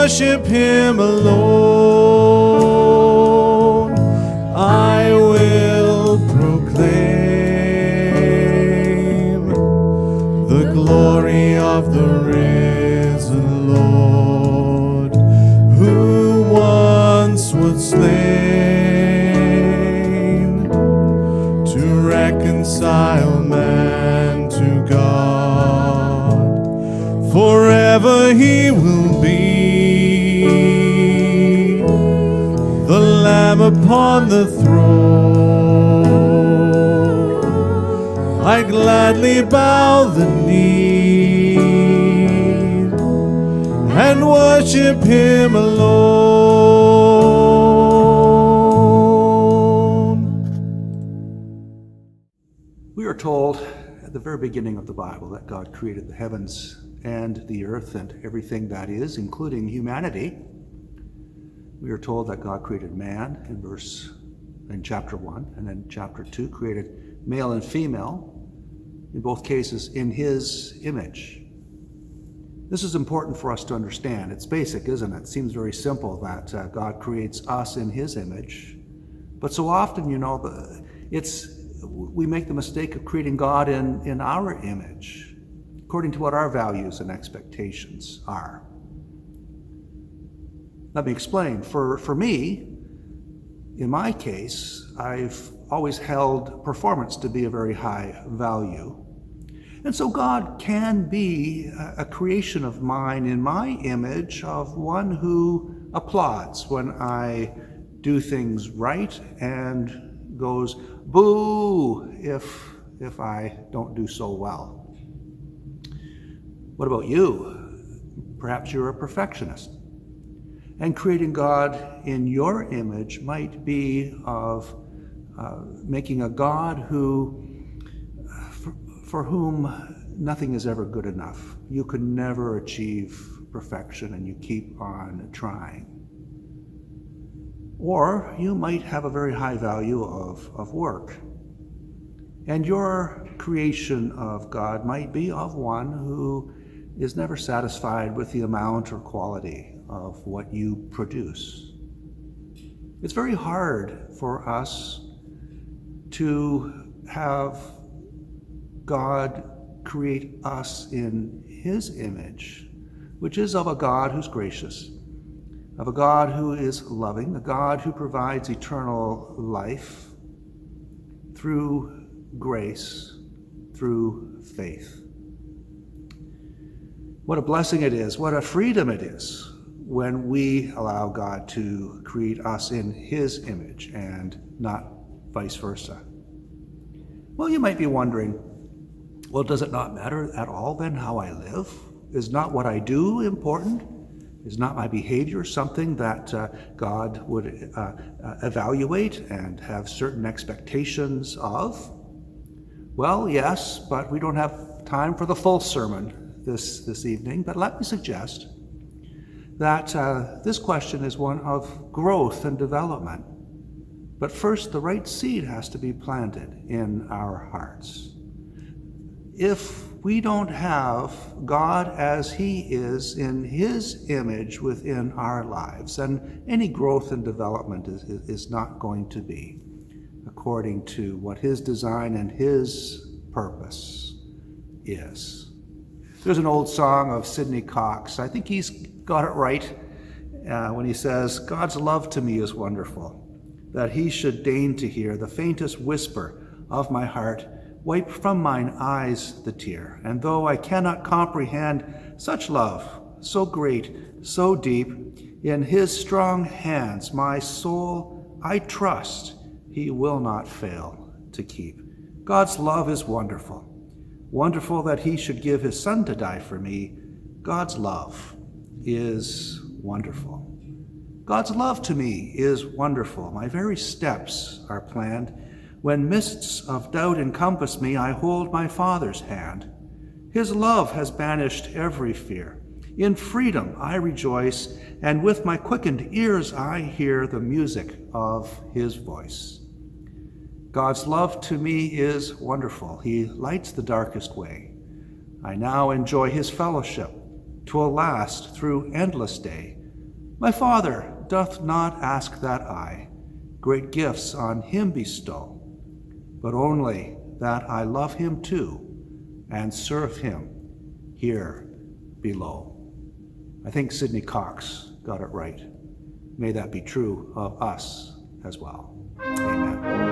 worship Him alone. I will proclaim the glory of the risen Lord, who once was slain to reconcile man to God. Forever He will be the Lamb upon the throne. I gladly bow the knee and worship Him alone. We are told at the very beginning of the Bible that God created the heavens and the earth and everything that is, including humanity. We are told that God created man in chapter 1, and then chapter 2 created male and female, in both cases in his image. This is important for us to understand. It's basic, isn't it? It seems very simple that God creates us in his image. But so often, we make the mistake of creating God in our image, according to what our values and expectations are. Let me explain. For me, in my case, I've always held performance to be a very high value. And so God can be a creation of mine in my image of one who applauds when I do things right and goes boo if I don't do so well. What about you? Perhaps you're a perfectionist. And creating God in your image might be of making a God who for whom nothing is ever good enough. You can never achieve perfection and you keep on trying. Or you might have a very high value of work. And your creation of God might be of one who is never satisfied with the amount or quality of what you produce. It's very hard for us to have God create us in his image, which is of a God who's gracious, of a God who is loving, a God who provides eternal life through grace, through faith. What a blessing it is, what a freedom it is when we allow God to create us in his image and not vice versa. Well, you might be wondering, well, does it not matter at all then how I live? Is not what I do important? Is not my behavior something that God would evaluate and have certain expectations of? Well, yes, but we don't have time for the full sermon this evening. But let me suggest that this question is one of growth and development. But first, the right seed has to be planted in our hearts. If we don't have God as he is in his image within our lives, then any growth and development is not going to be according to what his design and his purpose is. There's an old song of Sidney Cox. I think he's got it right when he says, God's love to me is wonderful, that he should deign to hear the faintest whisper of my heart, wipe from mine eyes the tear. And though I cannot comprehend such love, so great, so deep, in his strong hands my soul I trust he will not fail to keep. God's love is wonderful. Wonderful that he should give his son to die for me. God's love is wonderful. God's love to me is wonderful. My very steps are planned. When mists of doubt encompass me, I hold my Father's hand. His love has banished every fear. In freedom I rejoice, and with my quickened ears I hear the music of his voice. God's love to me is wonderful. He lights the darkest way. I now enjoy his fellowship, 'twill last through endless day. My Father doth not ask that I great gifts on him bestow, but only that I love him too and serve him here below. I think Sidney Cox got it right. May that be true of us as well. Amen.